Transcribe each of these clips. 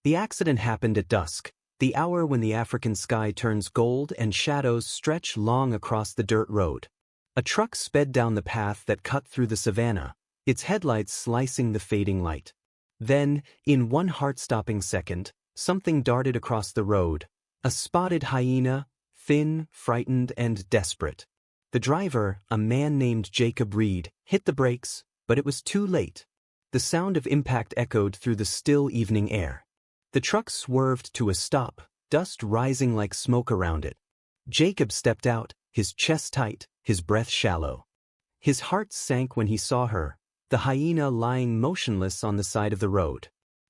The accident happened at dusk, the hour when the African sky turns gold and shadows stretch long across the dirt road. A truck sped down the path that cut through the savannah, its headlights slicing the fading light. Then, in one heart-stopping second, something darted across the road, a spotted hyena, thin, frightened, and desperate. The driver, a man named Jacob Reed, hit the brakes, but it was too late. The sound of impact echoed through the still evening air. The truck swerved to a stop, dust rising like smoke around it. Jacob stepped out, his chest tight, his breath shallow. His heart sank when he saw her, the hyena lying motionless on the side of the road.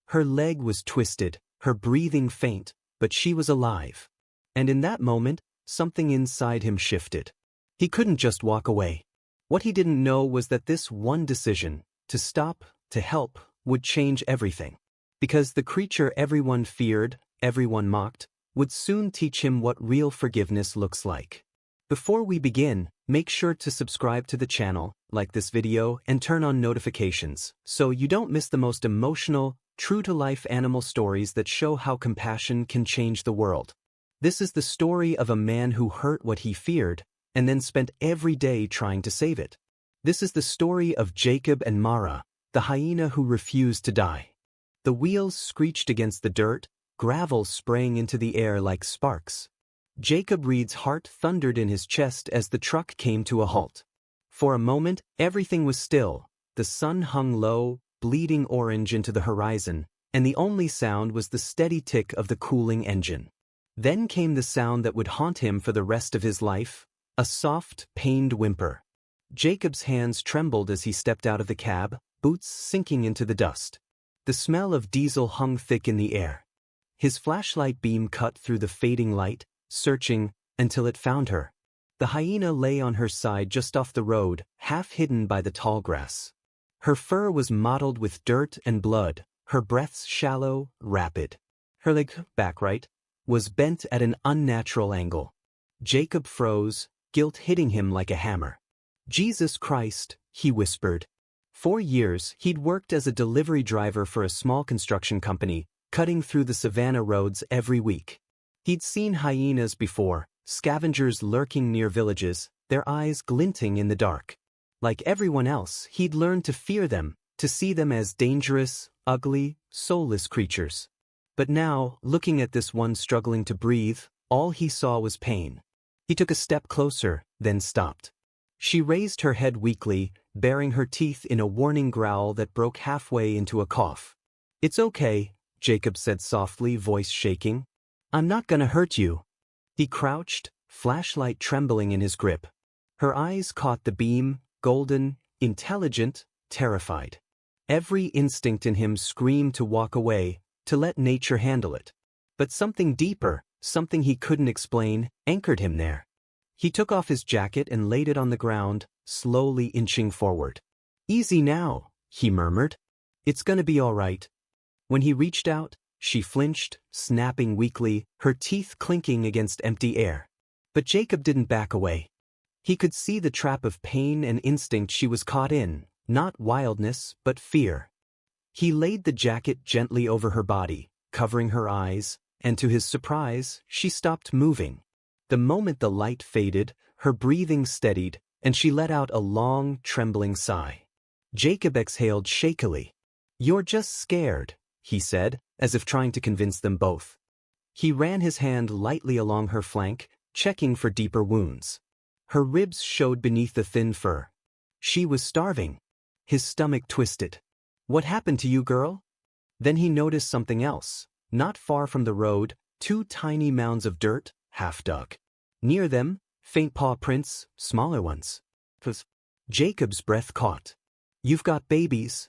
Her leg was twisted, her breathing faint, but she was alive. And in that moment, something inside him shifted. He couldn't just walk away. What he didn't know was that this one decision, to stop, to help, would change everything. Because the creature everyone feared, everyone mocked, would soon teach him what real forgiveness looks like. Before we begin, make sure to subscribe to the channel, like this video, and turn on notifications, so you don't miss the most emotional, true-to-life animal stories that show how compassion can change the world. This is the story of a man who hurt what he feared, and then spent every day trying to save it. This is the story of Jacob and Mara, the hyena who refused to die. The wheels screeched against the dirt, gravel spraying into the air like sparks. Jacob Reed's heart thundered in his chest as the truck came to a halt. For a moment, everything was still. The sun hung low, bleeding orange into the horizon, and the only sound was the steady tick of the cooling engine. Then came the sound that would haunt him for the rest of his life, a soft, pained whimper. Jacob's hands trembled as he stepped out of the cab, boots sinking into the dust. The smell of diesel hung thick in the air. His flashlight beam cut through the fading light, searching, until it found her. The hyena lay on her side just off the road, half hidden by the tall grass. Her fur was mottled with dirt and blood, her breaths shallow, rapid. Her leg, back right, was bent at an unnatural angle. Jacob froze, guilt hitting him like a hammer. "Jesus Christ," he whispered. For years, he'd worked as a delivery driver for a small construction company, cutting through the savannah roads every week. He'd seen hyenas before, scavengers lurking near villages, their eyes glinting in the dark. Like everyone else, he'd learned to fear them, to see them as dangerous, ugly, soulless creatures. But now, looking at this one struggling to breathe, all he saw was pain. He took a step closer, then stopped. She raised her head weakly, baring her teeth in a warning growl that broke halfway into a cough. "It's okay," Jacob said softly, voice shaking. "I'm not gonna hurt you." He crouched, flashlight trembling in his grip. Her eyes caught the beam, golden, intelligent, terrified. Every instinct in him screamed to walk away, to let nature handle it. But something deeper, something he couldn't explain, anchored him there. He took off his jacket and laid it on the ground, slowly inching forward. "Easy now," he murmured. "It's gonna be all right." When he reached out, she flinched, snapping weakly, her teeth clinking against empty air. But Jacob didn't back away. He could see the trap of pain and instinct she was caught in, not wildness, but fear. He laid the jacket gently over her body, covering her eyes, and to his surprise, she stopped moving. The moment the light faded, her breathing steadied, and she let out a long, trembling sigh. Jacob exhaled shakily. "You're just scared," he said, as if trying to convince them both. He ran his hand lightly along her flank, checking for deeper wounds. Her ribs showed beneath the thin fur. She was starving. His stomach twisted. "What happened to you, girl?" Then he noticed something else. Not far from the road, two tiny mounds of dirt, half dug. Near them, faint paw prints, smaller ones. Jacob's breath caught. "You've got babies."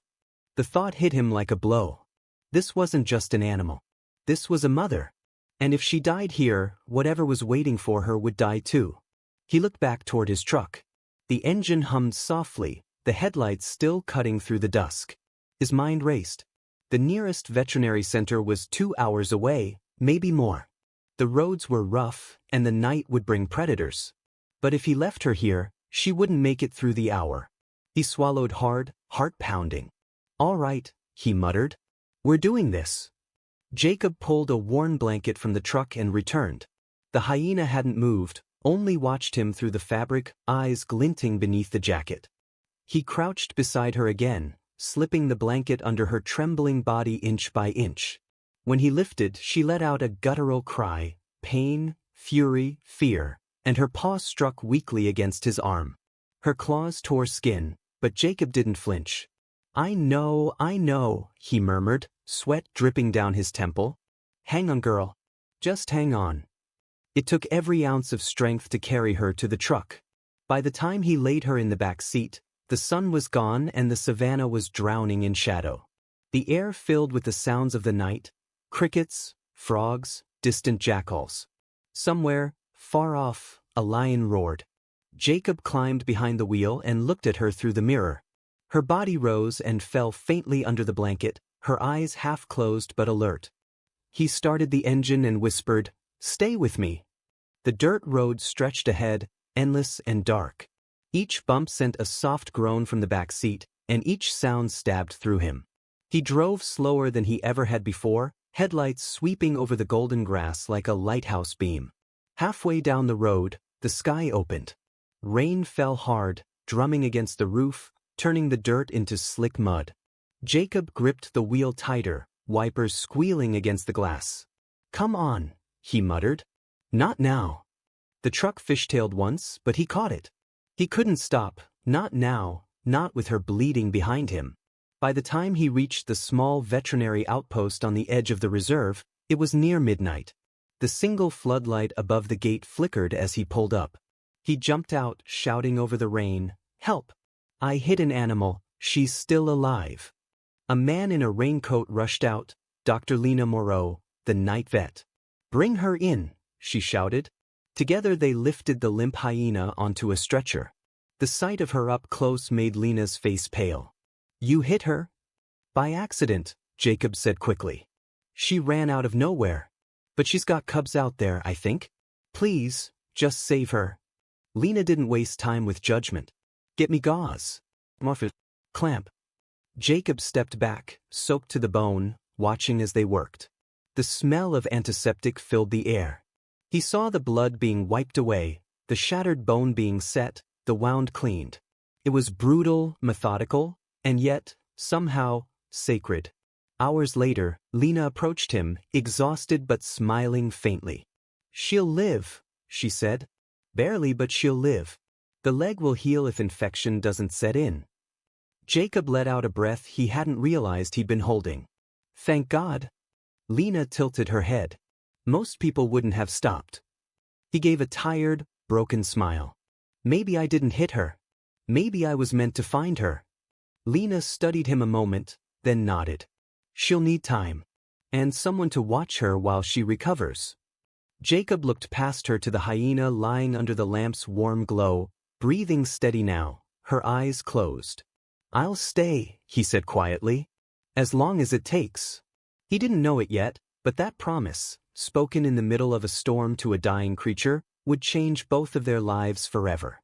The thought hit him like a blow. This wasn't just an animal. This was a mother. And if she died here, whatever was waiting for her would die too. He looked back toward his truck. The engine hummed softly, the headlights still cutting through the dusk. His mind raced. The nearest veterinary center was 2 hours away, maybe more. The roads were rough, and the night would bring predators. But if he left her here, she wouldn't make it through the hour. He swallowed hard, heart pounding. "All right," he muttered. "We're doing this." Jacob pulled a worn blanket from the truck and returned. The hyena hadn't moved, only watched him through the fabric, eyes glinting beneath the jacket. He crouched beside her again, slipping the blanket under her trembling body inch by inch. When he lifted, she let out a guttural cry, pain, fury, fear, and her paw struck weakly against his arm. Her claws tore skin, but Jacob didn't flinch. I know, he murmured, sweat dripping down his temple. Hang on, girl. Just hang on. It took every ounce of strength to carry her to the truck. By the time he laid her in the back seat, the sun was gone and the savannah was drowning in shadow. The air filled with the sounds of the night, crickets, frogs, distant jackals. Somewhere, far off, a lion roared. Jacob climbed behind the wheel and looked at her through the mirror. Her body rose and fell faintly under the blanket, her eyes half closed but alert. He started the engine and whispered, "Stay with me." The dirt road stretched ahead, endless and dark. Each bump sent a soft groan from the back seat, and each sound stabbed through him. He drove slower than he ever had before, headlights sweeping over the golden grass like a lighthouse beam. Halfway down the road, the sky opened. Rain fell hard, drumming against the roof, turning the dirt into slick mud. Jacob gripped the wheel tighter, wipers squealing against the glass. "Come on," he muttered. "Not now." The truck fishtailed once, but he caught it. He couldn't stop, not now, not with her bleeding behind him. By the time he reached the small veterinary outpost on the edge of the reserve, it was near midnight. The single floodlight above the gate flickered as he pulled up. He jumped out, shouting over the rain, "Help! I hit an animal, she's still alive." A man in a raincoat rushed out, Dr. Lena Moreau, the night vet. "Bring her in," she shouted. Together they lifted the limp hyena onto a stretcher. The sight of her up close made Lena's face pale. "You hit her?" "By accident," Jacob said quickly. "She ran out of nowhere. But she's got cubs out there, I think. Please, just save her." Lena didn't waste time with judgment. "Get me gauze. Muffet. Clamp." Jacob stepped back, soaked to the bone, watching as they worked. The smell of antiseptic filled the air. He saw the blood being wiped away, the shattered bone being set, the wound cleaned. It was brutal, methodical, and yet, somehow, sacred. Hours later, Lena approached him, exhausted but smiling faintly. "She'll live," she said. "Barely, but she'll live. The leg will heal if infection doesn't set in." Jacob let out a breath he hadn't realized he'd been holding. "Thank God." Lena tilted her head. "Most people wouldn't have stopped." He gave a tired, broken smile. "Maybe I didn't hit her. Maybe I was meant to find her." Lena studied him a moment, then nodded. "She'll need time. And someone to watch her while she recovers." Jacob looked past her to the hyena lying under the lamp's warm glow, breathing steady now, her eyes closed. "I'll stay," he said quietly. "As long as it takes." He didn't know it yet, but that promise, spoken in the middle of a storm to a dying creature, would change both of their lives forever.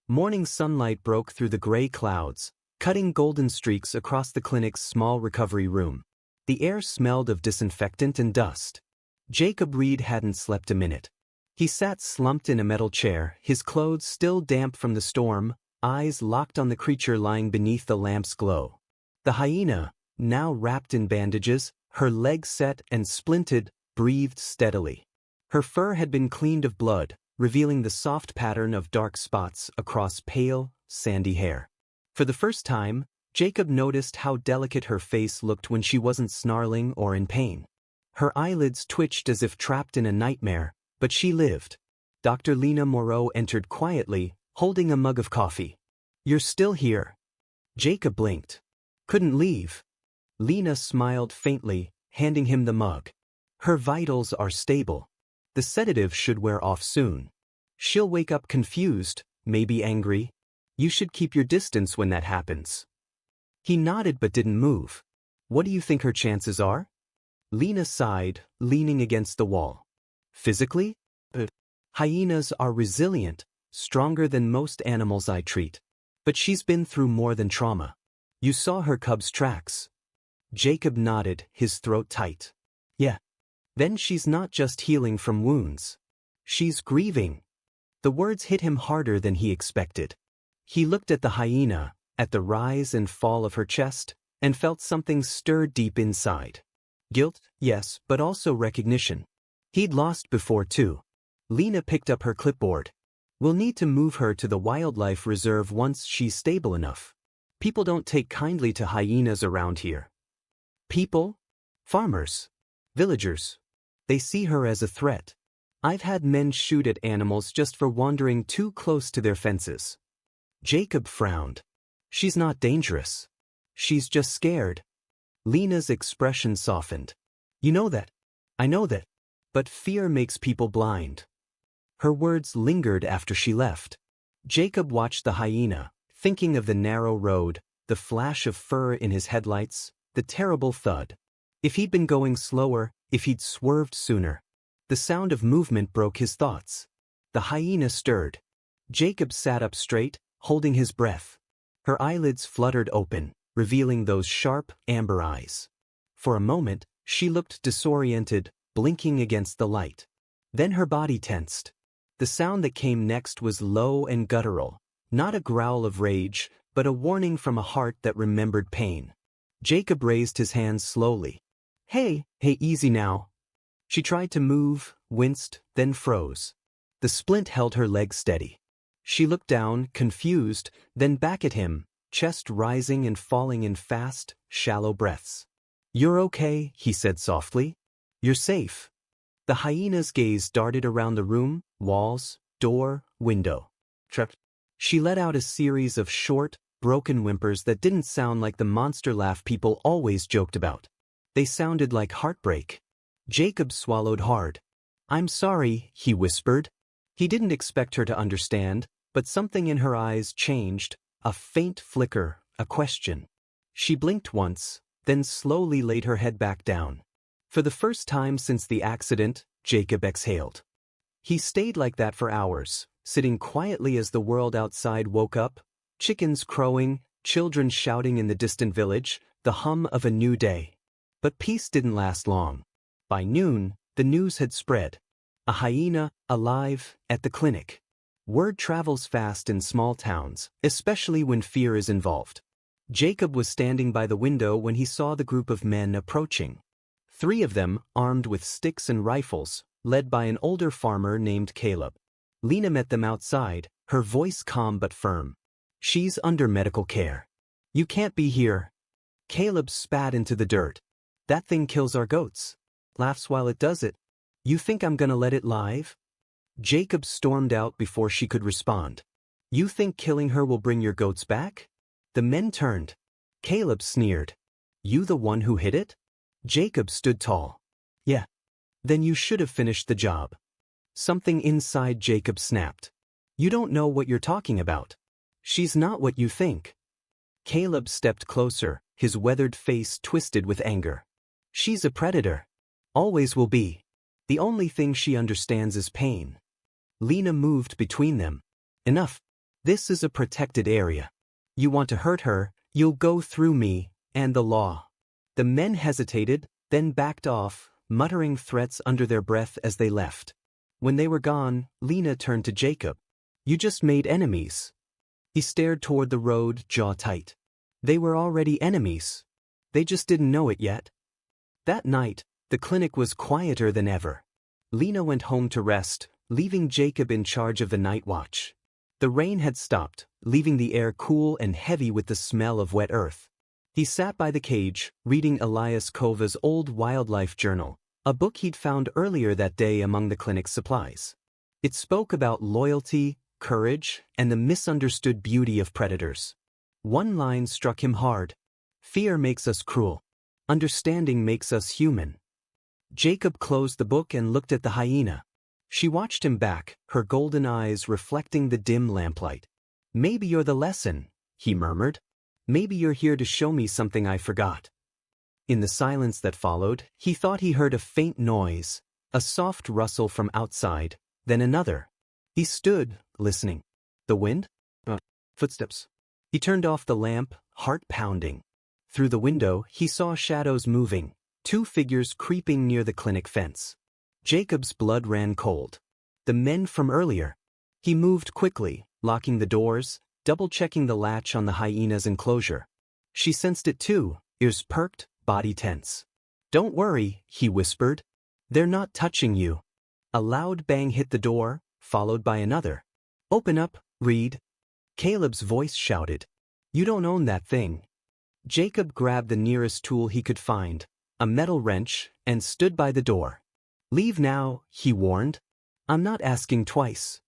Morning sunlight broke through the gray clouds, cutting golden streaks across the clinic's small recovery room. The air smelled of disinfectant and dust. Jacob Reed hadn't slept a minute. He sat slumped in a metal chair, his clothes still damp from the storm, eyes locked on the creature lying beneath the lamp's glow. The hyena, now wrapped in bandages, her legs set and splinted, breathed steadily. Her fur had been cleaned of blood, revealing the soft pattern of dark spots across pale, sandy hair. For the first time, Jacob noticed how delicate her face looked when she wasn't snarling or in pain. Her eyelids twitched as if trapped in a nightmare, but she lived. Dr. Lena Moreau entered quietly, holding a mug of coffee. "You're still here." Jacob blinked. "Couldn't leave." Lena smiled faintly, handing him the mug. "Her vitals are stable. The sedative should wear off soon. She'll wake up confused, maybe angry. You should keep your distance when that happens." He nodded but didn't move. "What do you think her chances are?" Lena sighed, leaning against the wall. "Physically? Hyenas are resilient, stronger than most animals I treat. But she's been through more than trauma. You saw her cub's tracks." Jacob nodded, his throat tight. "Yeah. Then she's not just healing from wounds. She's grieving. The words hit him harder than he expected. He looked at the hyena, at the rise and fall of her chest, and felt something stir deep inside. Guilt, yes, but also recognition. He'd lost before too. Lena picked up her clipboard. We'll need to move her to the wildlife reserve once she's stable enough. People don't take kindly to hyenas around here. People? Farmers. Villagers. They see her as a threat. I've had men shoot at animals just for wandering too close to their fences. Jacob frowned. She's not dangerous. She's just scared. Lena's expression softened. You know that. I know that. But fear makes people blind. Her words lingered after she left. Jacob watched the hyena, thinking of the narrow road, the flash of fur in his headlights, the terrible thud. If he'd been going slower, if he'd swerved sooner. The sound of movement broke his thoughts. The hyena stirred. Jacob sat up straight, holding his breath. Her eyelids fluttered open, revealing those sharp, amber eyes. For a moment, she looked disoriented, blinking against the light. Then her body tensed. The sound that came next was low and guttural, not a growl of rage, but a warning from a heart that remembered pain. Jacob raised his hands slowly. Hey, easy now. She tried to move, winced, then froze. The splint held her leg steady. She looked down, confused, then back at him, chest rising and falling in fast, shallow breaths. You're okay, he said softly. You're safe. The hyena's gaze darted around the room, walls, door, window. Trapped. She let out a series of short, broken whimpers that didn't sound like the monster laugh people always joked about. They sounded like heartbreak. Jacob swallowed hard. I'm sorry, he whispered. He didn't expect her to understand, but something in her eyes changed, a faint flicker, a question. She blinked once, then slowly laid her head back down. For the first time since the accident, Jacob exhaled. He stayed like that for hours, sitting quietly as the world outside woke up, chickens crowing, children shouting in the distant village, the hum of a new day. But peace didn't last long. By noon, the news had spread. A hyena, alive, at the clinic. Word travels fast in small towns, especially when fear is involved. Jacob was standing by the window when he saw the group of men approaching. 3 of them, armed with sticks and rifles, led by an older farmer named Caleb. Lena met them outside, her voice calm but firm. She's under medical care. You can't be here. Caleb spat into the dirt. That thing kills our goats. Laughs while it does it. You think I'm gonna let it live? Jacob stormed out before she could respond. You think killing her will bring your goats back? The men turned. Caleb sneered. You the one who hit it? Jacob stood tall. Yeah. Then you should have finished the job. Something inside Jacob snapped. You don't know what you're talking about. She's not what you think. Caleb stepped closer, his weathered face twisted with anger. She's a predator. Always will be. The only thing she understands is pain. Lena moved between them. Enough. This is a protected area. You want to hurt her, you'll go through me, and the law. The men hesitated, then backed off, muttering threats under their breath as they left. When they were gone, Lena turned to Jacob. You just made enemies. He stared toward the road, jaw tight. They were already enemies. They just didn't know it yet. That night, the clinic was quieter than ever. Lena went home to rest, leaving Jacob in charge of the night watch. The rain had stopped, leaving the air cool and heavy with the smell of wet earth. He sat by the cage, reading Elias Kova's old wildlife journal, a book he'd found earlier that day among the clinic's supplies. It spoke about loyalty, courage, and the misunderstood beauty of predators. One line struck him hard. Fear makes us cruel. Understanding makes us human. Jacob closed the book and looked at the hyena. She watched him back, her golden eyes reflecting the dim lamplight. Maybe you're the lesson, he murmured. Maybe you're here to show me something I forgot. In the silence that followed, he thought he heard a faint noise, a soft rustle from outside, then another. He stood, listening. The wind? Footsteps. He turned off the lamp, heart pounding. Through the window, he saw shadows moving, Two figures creeping near the clinic fence. Jacob's blood ran cold. The men from earlier. He moved quickly, locking the doors, double-checking the latch on the hyena's enclosure. She sensed it too, ears perked, body tense. "Don't worry," he whispered. "They're not touching you." A loud bang hit the door, followed by another. "Open up, Reed." Caleb's voice shouted. "You don't own that thing." Jacob grabbed the nearest tool he could find, a metal wrench, and stood by the door. "Leave now," he warned. "I'm not asking twice."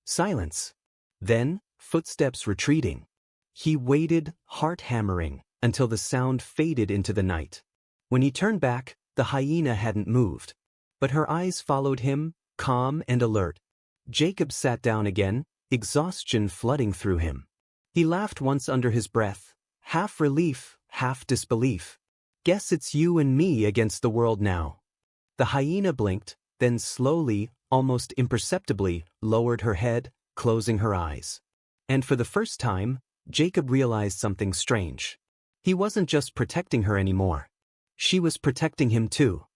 Silence. Then, footsteps retreating. He waited, heart hammering, until the sound faded into the night. When he turned back, the hyena hadn't moved. But her eyes followed him, calm and alert. Jacob sat down again, exhaustion flooding through him. He laughed once under his breath, half relief, half disbelief. "Guess it's you and me against the world now." The hyena blinked, then slowly, almost imperceptibly, lowered her head, closing her eyes. And for the first time, Jacob realized something strange. He wasn't just protecting her anymore. She was protecting him too.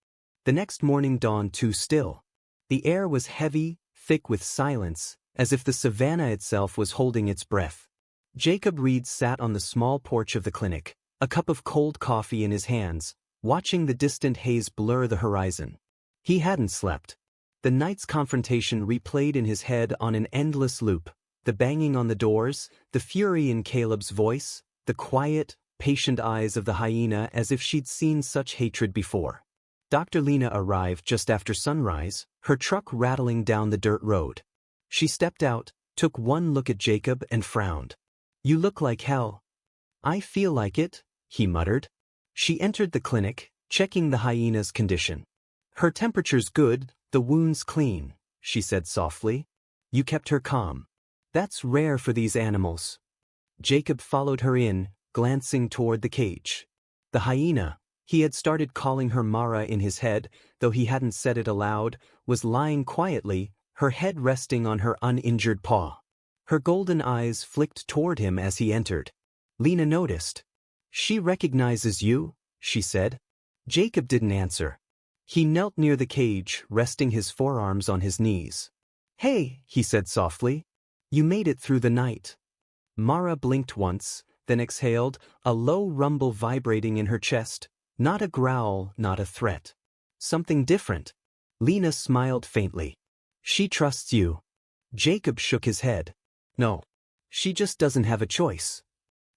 The next morning dawned too still. The air was heavy, thick with silence, as if the savannah itself was holding its breath. Jacob Reed sat on the small porch of the clinic, a cup of cold coffee in his hands, watching the distant haze blur the horizon. He hadn't slept. The night's confrontation replayed in his head on an endless loop, the banging on the doors, the fury in Caleb's voice, the quiet, patient eyes of the hyena as if she'd seen such hatred before. Dr. Lena arrived just after sunrise, her truck rattling down the dirt road. She stepped out, took one look at Jacob and frowned. "You look like hell." "I feel like it," he muttered. She entered the clinic, checking the hyena's condition. "Her temperature's good, the wound's clean," she said softly. "You kept her calm. That's rare for these animals." Jacob followed her in, glancing toward the cage. The hyena, he had started calling her Mara in his head, though he hadn't said it aloud, was lying quietly, her head resting on her uninjured paw. Her golden eyes flicked toward him as he entered. Lena noticed. "She recognizes you," she said. Jacob didn't answer. He knelt near the cage, resting his forearms on his knees. "Hey," he said softly. "You made it through the night." Mara blinked once, then exhaled, a low rumble vibrating in her chest. Not a growl, not a threat. Something different. Lena smiled faintly. "She trusts you." Jacob shook his head. "No. She just doesn't have a choice."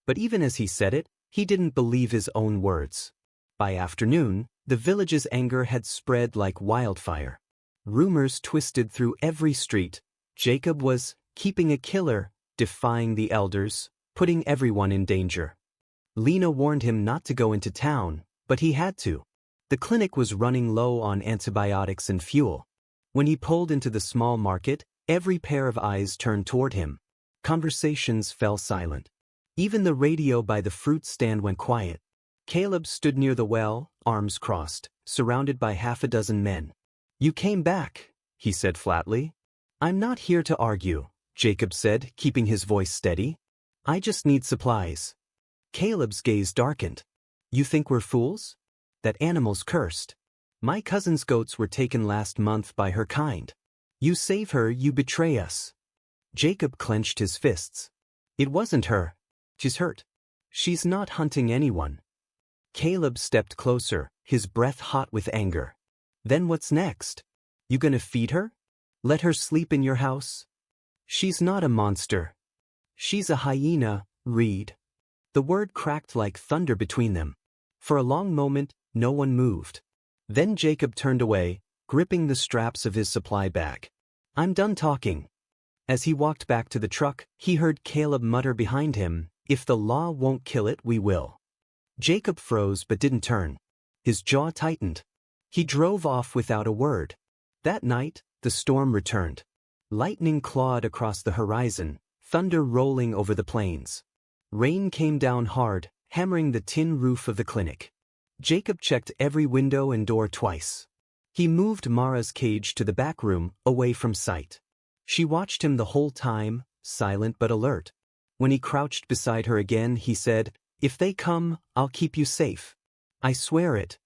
But even as he said it, he didn't believe his own words. By afternoon, the village's anger had spread like wildfire. Rumors twisted through every street. Jacob was keeping a killer, defying the elders, putting everyone in danger. Lena warned him not to go into town, but he had to. The clinic was running low on antibiotics and fuel. When he pulled into the small market, every pair of eyes turned toward him. Conversations fell silent. Even the radio by the fruit stand went quiet. Caleb stood near the well, arms crossed, surrounded by half a dozen men. "You came back," he said flatly. "I'm not here to argue," Jacob said, keeping his voice steady. "I just need supplies." Caleb's gaze darkened. "You think we're fools? That animal's cursed. My cousin's goats were taken last month by her kind. You save her, you betray us." Jacob clenched his fists. "It wasn't her. She's hurt. She's not hunting anyone." Caleb stepped closer, his breath hot with anger. "Then what's next? You gonna feed her? Let her sleep in your house?" "She's not a monster. She's a hyena, Reed." The word cracked like thunder between them. For a long moment, no one moved. Then Jacob turned away, gripping the straps of his supply bag. "I'm done talking." As he walked back to the truck, he heard Caleb mutter behind him, "If the law won't kill it, we will." Jacob froze but didn't turn. His jaw tightened. He drove off without a word. That night, the storm returned. Lightning clawed across the horizon, thunder rolling over the plains. Rain came down hard, hammering the tin roof of the clinic. Jacob checked every window and door twice. He moved Mara's cage to the back room, away from sight. She watched him the whole time, silent but alert. When he crouched beside her again, he said, "If they come, I'll keep you safe. I swear it."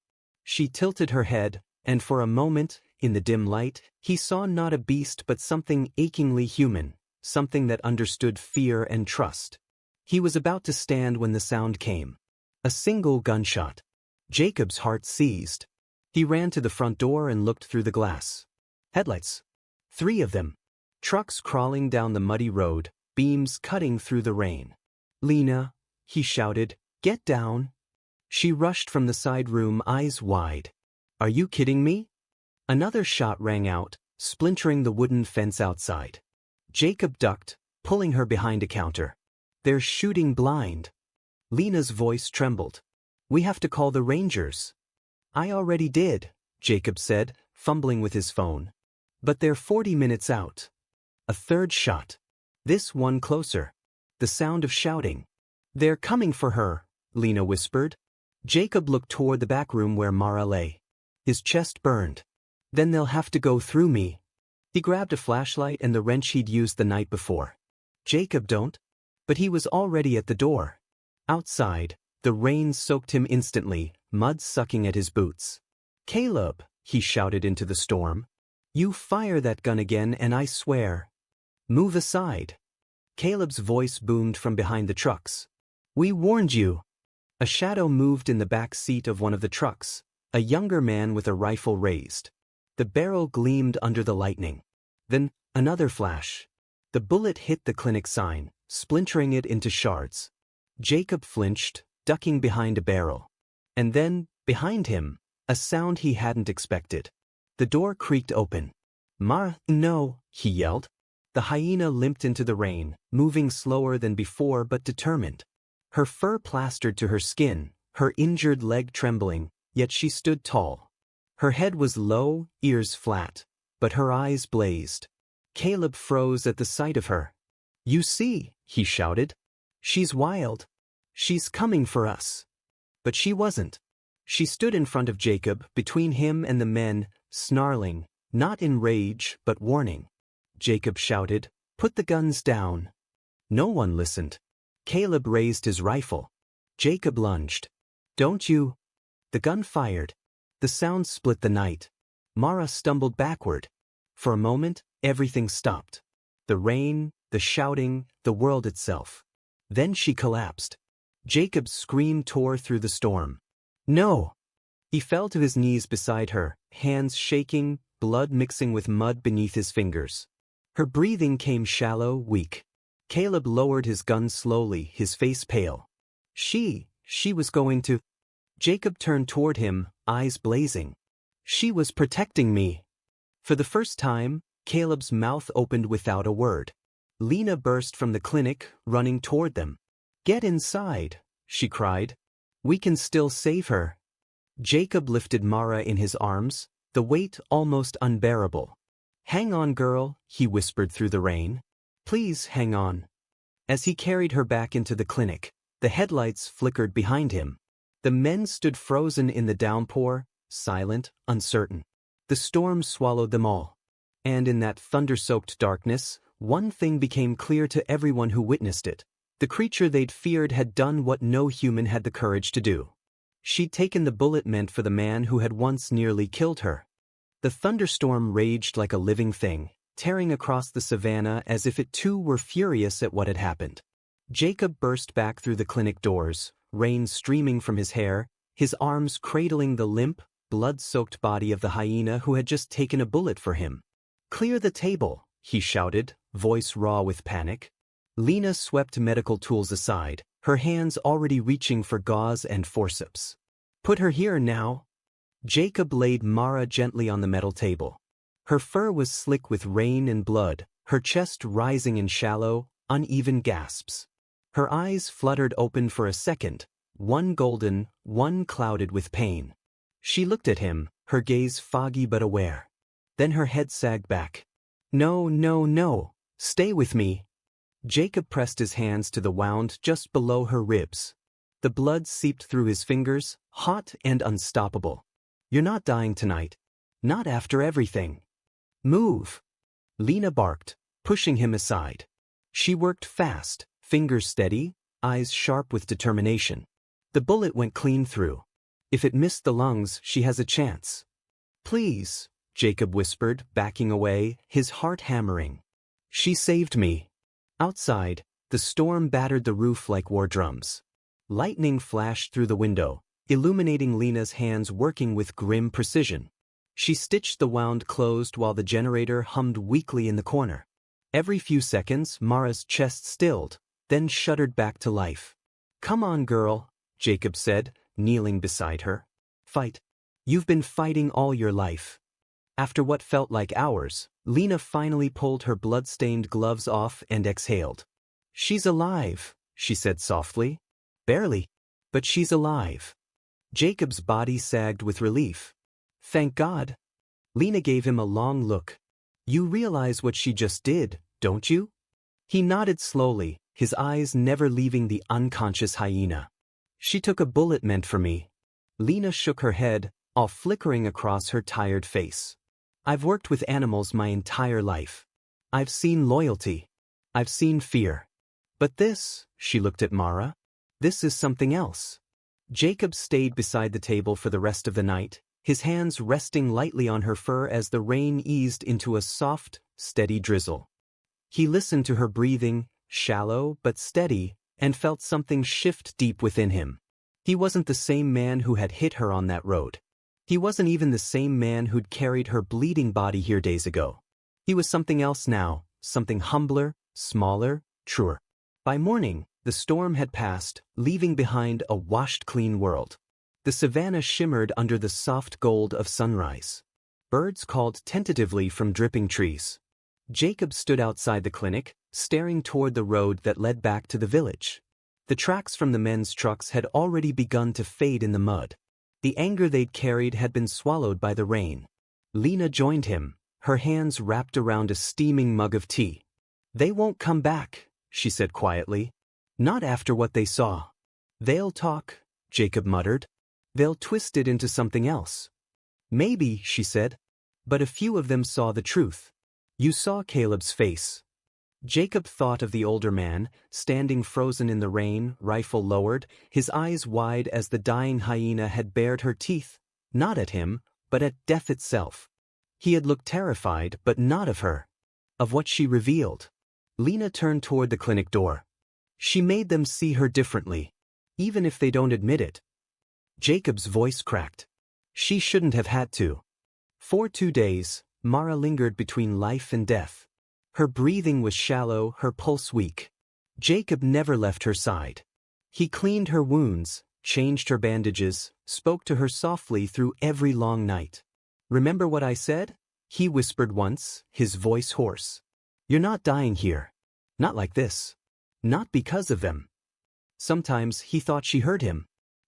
She tilted her head, and for a moment, in the dim light, he saw not a beast but something achingly human, something that understood fear and trust. He was about to stand when the sound came. A single gunshot. Jacob's heart seized. He ran to the front door and looked through the glass. Headlights. 3 of them. Trucks crawling down the muddy road, beams cutting through the rain. "Lena," he shouted, "get down." She rushed from the side room, eyes wide. "Are you kidding me?" Another shot rang out, splintering the wooden fence outside. Jacob ducked, pulling her behind a counter. "They're shooting blind." Lena's voice trembled. "We have to call the Rangers." "I already did," Jacob said, fumbling with his phone. "But they're 40 minutes out." A third shot. This one closer. The sound of shouting. "They're coming for her," Lena whispered. Jacob looked toward the back room where Mara lay. His chest burned. "Then they'll have to go through me." He grabbed a flashlight and the wrench he'd used the night before. "Jacob, don't." But he was already at the door. Outside, the rain soaked him instantly, mud sucking at his boots. "Caleb," he shouted into the storm. "You fire that gun again and I swear." "Move aside." Caleb's voice boomed from behind the trucks. "We warned you." A shadow moved in the back seat of one of the trucks, a younger man with a rifle raised. The barrel gleamed under the lightning. Then, another flash. The bullet hit the clinic sign, splintering it into shards. Jacob flinched, ducking behind a barrel. And then, behind him, a sound he hadn't expected. The door creaked open. "Mara, no," he yelled. The hyena limped into the rain, moving slower than before but determined. Her fur plastered to her skin, her injured leg trembling, yet she stood tall. Her head was low, ears flat, but her eyes blazed. Caleb froze at the sight of her. "You see," he shouted. "She's wild. She's coming for us." But she wasn't. She stood in front of Jacob, between him and the men, snarling, not in rage but warning. Jacob shouted, "Put the guns down." No one listened. Caleb raised his rifle. Jacob lunged. "Don't you?" The gun fired. The sound split the night. Mara stumbled backward. For a moment, everything stopped. The rain, the shouting, the world itself. Then she collapsed. Jacob's scream tore through the storm. "No!" He fell to his knees beside her, hands shaking, blood mixing with mud beneath his fingers. Her breathing came shallow, weak. Caleb lowered his gun slowly, his face pale. She was going to... Jacob turned toward him, eyes blazing. "She was protecting me." For the first time, Caleb's mouth opened without a word. Lena burst from the clinic, running toward them. "Get inside," she cried. "We can still save her." Jacob lifted Mara in his arms, the weight almost unbearable. "Hang on, girl," he whispered through the rain. "Please hang on." As he carried her back into the clinic, the headlights flickered behind him. The men stood frozen in the downpour, silent, uncertain. The storm swallowed them all. And in that thunder-soaked darkness, one thing became clear to everyone who witnessed it. The creature they'd feared had done what no human had the courage to do. She'd taken the bullet meant for the man who had once nearly killed her. The thunderstorm raged like a living thing, tearing across the savannah as if it too were furious at what had happened. Jacob burst back through the clinic doors, rain streaming from his hair, his arms cradling the limp, blood-soaked body of the hyena who had just taken a bullet for him. "Clear the table," he shouted, voice raw with panic. Lena swept medical tools aside, her hands already reaching for gauze and forceps. "Put her here now." Jacob laid Mara gently on the metal table. Her fur was slick with rain and blood, her chest rising in shallow, uneven gasps. Her eyes fluttered open for a second, one golden, one clouded with pain. She looked at him, her gaze foggy but aware. Then her head sagged back. "No, no, no. Stay with me." Jacob pressed his hands to the wound just below her ribs. The blood seeped through his fingers, hot and unstoppable. "You're not dying tonight. Not after everything." "Move." Lena barked, pushing him aside. She worked fast, fingers steady, eyes sharp with determination. The bullet went clean through. If it missed the lungs, she has a chance. Please, Jacob whispered, backing away, his heart hammering. She saved me. Outside, the storm battered the roof like war drums. Lightning flashed through the window, illuminating Lena's hands working with grim precision. She stitched the wound closed while the generator hummed weakly in the corner. Every few seconds, Mara's chest stilled, then shuddered back to life. Come on, girl, Jacob said, kneeling beside her. Fight. You've been fighting all your life. After what felt like hours, Lena finally pulled her blood-stained gloves off and exhaled. She's alive, she said softly. Barely, but she's alive. Jacob's body sagged with relief. Thank God. Lena gave him a long look. You realize what she just did, don't you? He nodded slowly, his eyes never leaving the unconscious hyena. She took a bullet meant for me. Lena shook her head, all flickering across her tired face. I've worked with animals my entire life. I've seen loyalty. I've seen fear. But this, she looked at Mara, this is something else. Jacob stayed beside the table for the rest of the night, his hands resting lightly on her fur as the rain eased into a soft, steady drizzle. He listened to her breathing, shallow but steady, and felt something shift deep within him. He wasn't the same man who had hit her on that road. He wasn't even the same man who'd carried her bleeding body here days ago. He was something else now, something humbler, smaller, truer. By morning, the storm had passed, leaving behind a washed-clean world. The savannah shimmered under the soft gold of sunrise. Birds called tentatively from dripping trees. Jacob stood outside the clinic, staring toward the road that led back to the village. The tracks from the men's trucks had already begun to fade in the mud. The anger they'd carried had been swallowed by the rain. Lena joined him, her hands wrapped around a steaming mug of tea. They won't come back, she said quietly. Not after what they saw. They'll talk, Jacob muttered. They'll twist it into something else. Maybe, she said. But a few of them saw the truth. You saw Caleb's face. Jacob thought of the older man, standing frozen in the rain, rifle lowered, his eyes wide as the dying hyena had bared her teeth, not at him, but at death itself. He had looked terrified, but not of her. Of what she revealed. Lena turned toward the clinic door. She made them see her differently, even if they don't admit it. Jacob's voice cracked. She shouldn't have had to. For 2 days, Mara lingered between life and death. Her breathing was shallow, her pulse weak. Jacob never left her side. He cleaned her wounds, changed her bandages, spoke to her softly through every long night. Remember what I said? He whispered once, his voice hoarse. You're not dying here. Not like this. Not because of them. Sometimes he thought she heard him.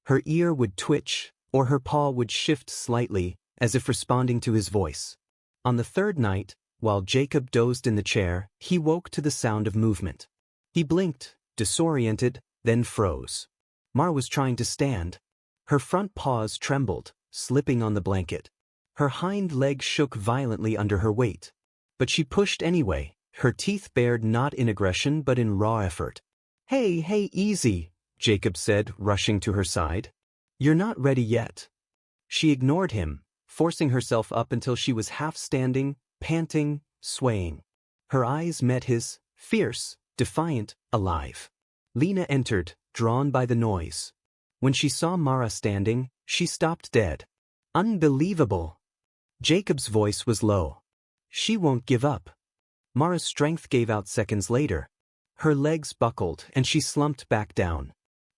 Her ear would twitch, or her paw would shift slightly, as if responding to his voice. On the third night, while Jacob dozed in the chair, he woke to the sound of movement. He blinked, disoriented, then froze. Mar was trying to stand. Her front paws trembled, slipping on the blanket. Her hind leg shook violently under her weight. But she pushed anyway, her teeth bared not in aggression but in raw effort. Hey, easy, Jacob said, rushing to her side. You're not ready yet. She ignored him, forcing herself up until she was half standing, panting, swaying. Her eyes met his, fierce, defiant, alive. Lena entered, drawn by the noise. When she saw Mara standing, she stopped dead. Unbelievable. Jacob's voice was low. She won't give up. Mara's strength gave out seconds later. Her legs buckled and she slumped back down.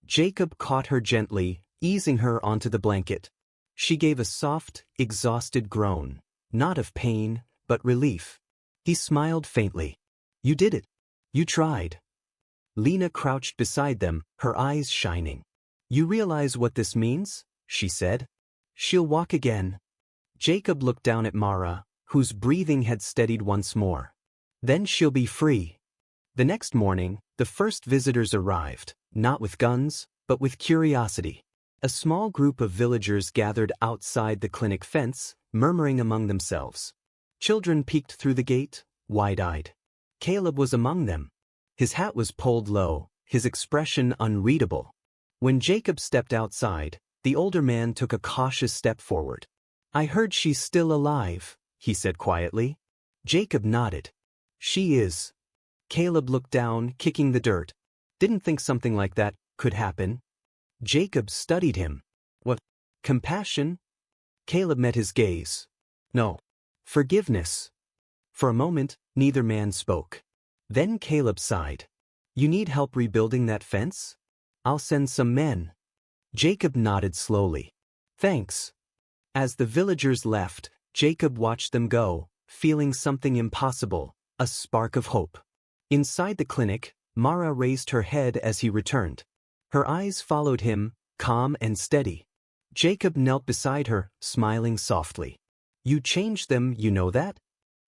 Jacob caught her gently, easing her onto the blanket. She gave a soft, exhausted groan, not of pain, but relief. He smiled faintly. You did it. You tried. Lena crouched beside them, her eyes shining. You realize what this means? She said. She'll walk again. Jacob looked down at Mara, whose breathing had steadied once more. Then she'll be free. The next morning, the first visitors arrived, not with guns, but with curiosity. A small group of villagers gathered outside the clinic fence, murmuring among themselves. Children peeked through the gate, wide-eyed. Caleb was among them. His hat was pulled low, his expression unreadable. When Jacob stepped outside, The older man took a cautious step forward. "I heard she's still alive," he said quietly. Jacob nodded. "She is." Caleb looked down, kicking the dirt. Didn't think something like that could happen. Jacob studied him. "What? Compassion?" Caleb met his gaze. "No. Forgiveness." For a moment, neither man spoke. Then Caleb sighed. "You need help rebuilding that fence? I'll send some men." Jacob nodded slowly. "Thanks." As the villagers left, Jacob watched them go, feeling something impossible, a spark of hope. Inside the clinic, Mara raised her head as he returned. Her eyes followed him, calm and steady. Jacob knelt beside her, smiling softly. "You changed them, you know that?"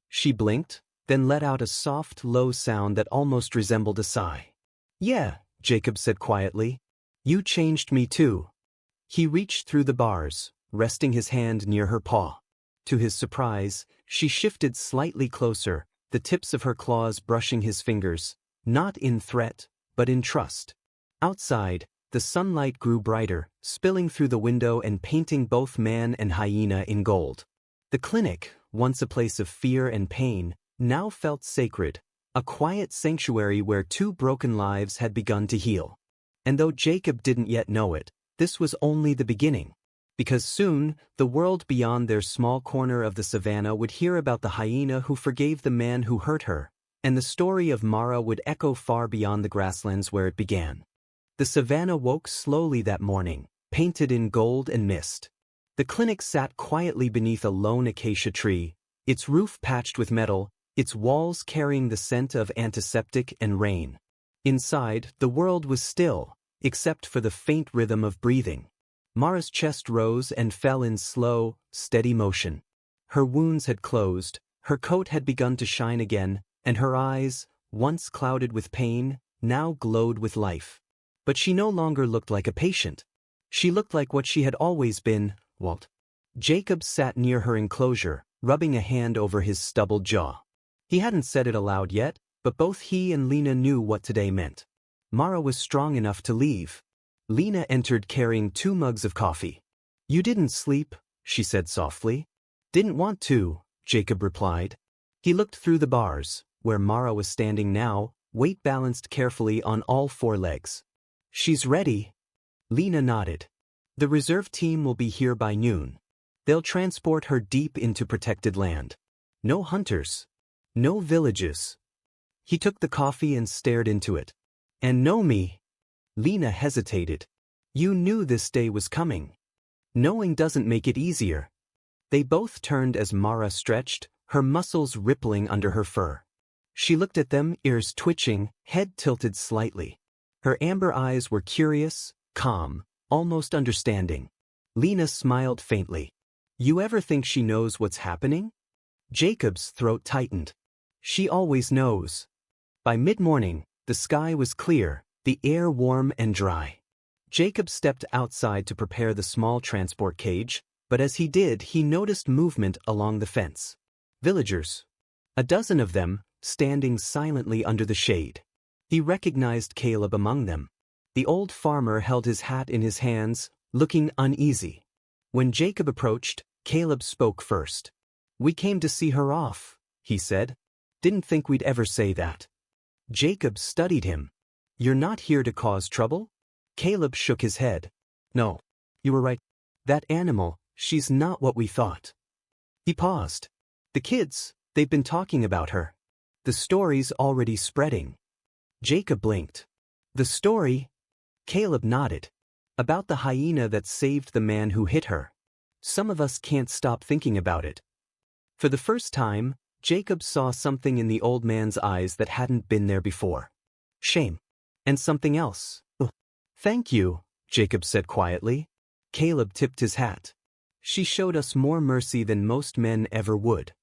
She blinked, then let out a soft, low sound that almost resembled a sigh. "Yeah," Jacob said quietly. "You changed me too." He reached through the bars, resting his hand near her paw. To his surprise, she shifted slightly closer, the tips of her claws brushing his fingers, not in threat, but in trust. Outside, the sunlight grew brighter, spilling through the window and painting both man and hyena in gold. The clinic, once a place of fear and pain, now felt sacred, a quiet sanctuary where two broken lives had begun to heal. And though Jacob didn't yet know it, this was only the beginning. Because soon, the world beyond their small corner of the savannah would hear about the hyena who forgave the man who hurt her, and the story of Mara would echo far beyond the grasslands where it began. The savannah woke slowly that morning, painted in gold and mist. The clinic sat quietly beneath a lone acacia tree, its roof patched with metal, its walls carrying the scent of antiseptic and rain. Inside, the world was still, except for the faint rhythm of breathing. Mara's chest rose and fell in slow, steady motion. Her wounds had closed, her coat had begun to shine again, and her eyes, once clouded with pain, now glowed with life. But she no longer looked like a patient. She looked like what she had always been, Walt. Jacob sat near her enclosure, rubbing a hand over his stubbled jaw. He hadn't said it aloud yet, but both he and Lena knew what today meant. Mara was strong enough to leave. Lena entered carrying 2 mugs of coffee. "You didn't sleep," she said softly. "Didn't want to," Jacob replied. He looked through the bars, where Mara was standing now, weight balanced carefully on all 4 legs. "She's ready." Lena nodded. "The reserve team will be here by noon. They'll transport her deep into protected land. No hunters. No villages." He took the coffee and stared into it. "And know me." Lena hesitated. "You knew this day was coming." "Knowing doesn't make it easier." They both turned as Mara stretched, her muscles rippling under her fur. She looked at them, ears twitching, head tilted slightly. Her amber eyes were curious, calm, almost understanding. Lena smiled faintly. "You ever think she knows what's happening?" Jacob's throat tightened. "She always knows." By mid-morning, the sky was clear, the air warm and dry. Jacob stepped outside to prepare the small transport cage, but as he did, he noticed movement along the fence. Villagers. A dozen of them, standing silently under the shade. He recognized Caleb among them. The old farmer held his hat in his hands, looking uneasy. When Jacob approached, Caleb spoke first. "We came to see her off," he said. "Didn't think we'd ever say that." Jacob studied him. "You're not here to cause trouble?" Caleb shook his head. "No. You were right. That animal, she's not what we thought." He paused. "The kids, they've been talking about her. The story's already spreading." Jacob blinked. "The story?" Caleb nodded. "About the hyena that saved the man who hit her. Some of us can't stop thinking about it." For the first time, Jacob saw something in the old man's eyes that hadn't been there before. Shame. And something else. "Thank you," Jacob said quietly. Caleb tipped his hat. "She showed us more mercy than most men ever would."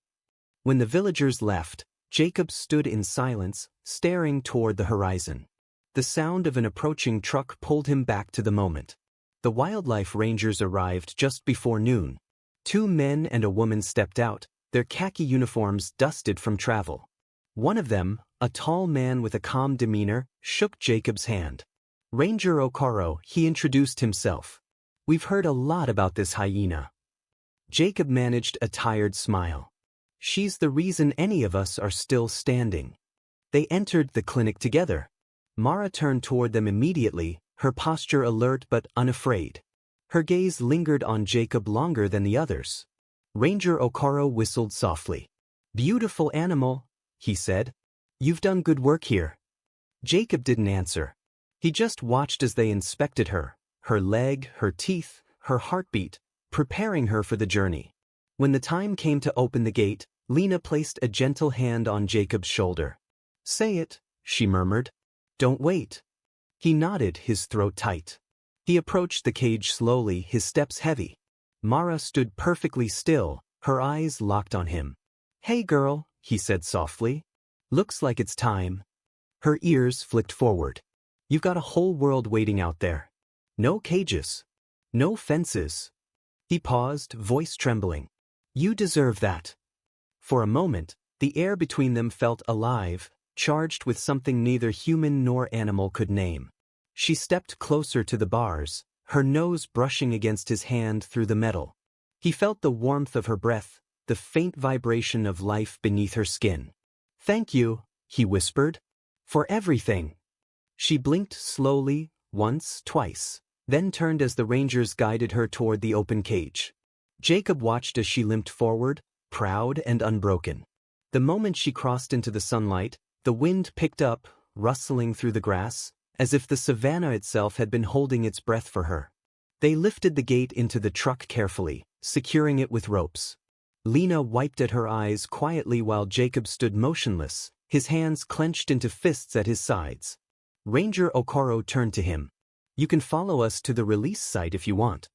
When the villagers left, Jacob stood in silence, staring toward the horizon. The sound of an approaching truck pulled him back to the moment. The wildlife rangers arrived just before noon. 2 men and a woman stepped out, their khaki uniforms dusted from travel. One of them, a tall man with a calm demeanor, shook Jacob's hand. "Ranger Okaro," he introduced himself. We've heard a lot about this hyena. Jacob managed a tired smile. She's the reason any of us are still standing. They entered the clinic together. Mara turned toward them immediately, her posture alert but unafraid. Her gaze lingered on Jacob longer than the others. Ranger Okoro whistled softly. "Beautiful animal," he said. "You've done good work here." Jacob didn't answer. He just watched as they inspected her leg, her teeth, her heartbeat, preparing her for the journey. When the time came to open the gate, Lena placed a gentle hand on Jacob's shoulder. "Say it," she murmured. "Don't wait." He nodded, his throat tight. He approached the cage slowly, his steps heavy. Mara stood perfectly still, her eyes locked on him. "Hey girl," he said softly. "Looks like it's time." Her ears flicked forward. "You've got a whole world waiting out there. No cages. No fences." He paused, voice trembling. "You deserve that." For a moment, the air between them felt alive, charged with something neither human nor animal could name. She stepped closer to the bars, her nose brushing against his hand through the metal. He felt the warmth of her breath, the faint vibration of life beneath her skin. "Thank you," he whispered. "For everything." She blinked slowly, once, twice, then turned as the rangers guided her toward the open cage. Jacob watched as she limped forward, proud and unbroken. The moment she crossed into the sunlight, the wind picked up, rustling through the grass, as if the savanna itself had been holding its breath for her. They lifted the gate into the truck carefully, securing it with ropes. Lena wiped at her eyes quietly while Jacob stood motionless, his hands clenched into fists at his sides. Ranger Okoro turned to him. "You can follow us to the release site if you want."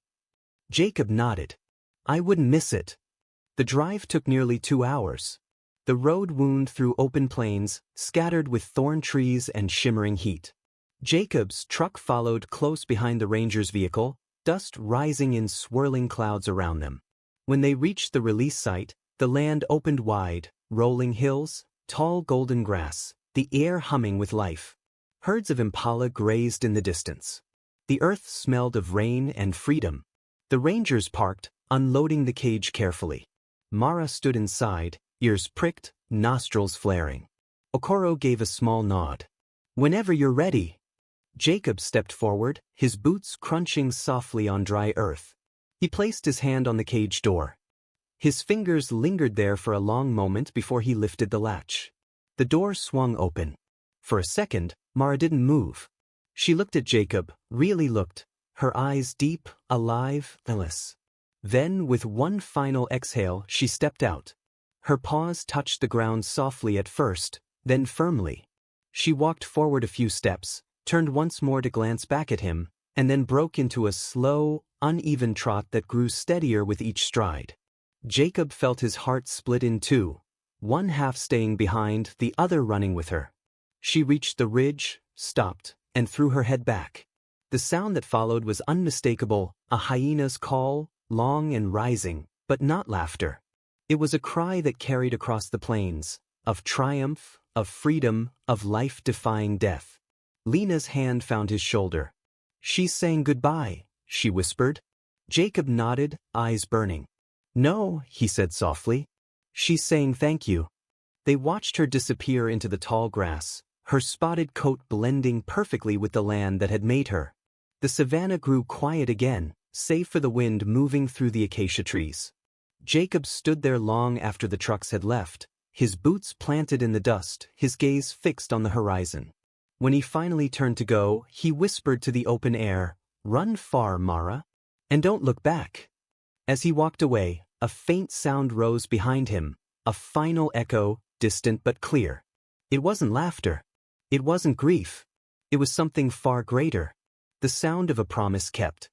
Jacob nodded. "I wouldn't miss it." The drive took nearly 2 hours. The road wound through open plains, scattered with thorn trees and shimmering heat. Jacob's truck followed close behind the ranger's vehicle, dust rising in swirling clouds around them. When they reached the release site, the land opened wide, rolling hills, tall golden grass, the air humming with life. Herds of impala grazed in the distance. The earth smelled of rain and freedom. The rangers parked, unloading the cage carefully. Mara stood inside, ears pricked, nostrils flaring. Okoro gave a small nod. "Whenever you're ready." Jacob stepped forward, his boots crunching softly on dry earth. He placed his hand on the cage door. His fingers lingered there for a long moment before he lifted the latch. The door swung open. For a second, Mara didn't move. She looked at Jacob, really looked, her eyes deep, alive, endless. Then, with one final exhale, she stepped out. Her paws touched the ground softly at first, then firmly. She walked forward a few steps, turned once more to glance back at him, and then broke into a slow, uneven trot that grew steadier with each stride. Jacob felt his heart split in two, one half staying behind, the other running with her. She reached the ridge, stopped, and threw her head back. The sound that followed was unmistakable, a hyena's call, long and rising, but not laughter. It was a cry that carried across the plains, of triumph, of freedom, of life-defying death. Lena's hand found his shoulder. "She's saying goodbye," she whispered. Jacob nodded, eyes burning. "No," he said softly. "She's saying thank you." They watched her disappear into the tall grass, her spotted coat blending perfectly with the land that had made her. The savanna grew quiet again, save for the wind moving through the acacia trees. Jacob stood there long after the trucks had left, his boots planted in the dust, his gaze fixed on the horizon. When he finally turned to go, he whispered to the open air, "Run far, Mara, and don't look back." As he walked away, a faint sound rose behind him, a final echo, distant but clear. It wasn't laughter. It wasn't grief. It was something far greater. The sound of a promise kept,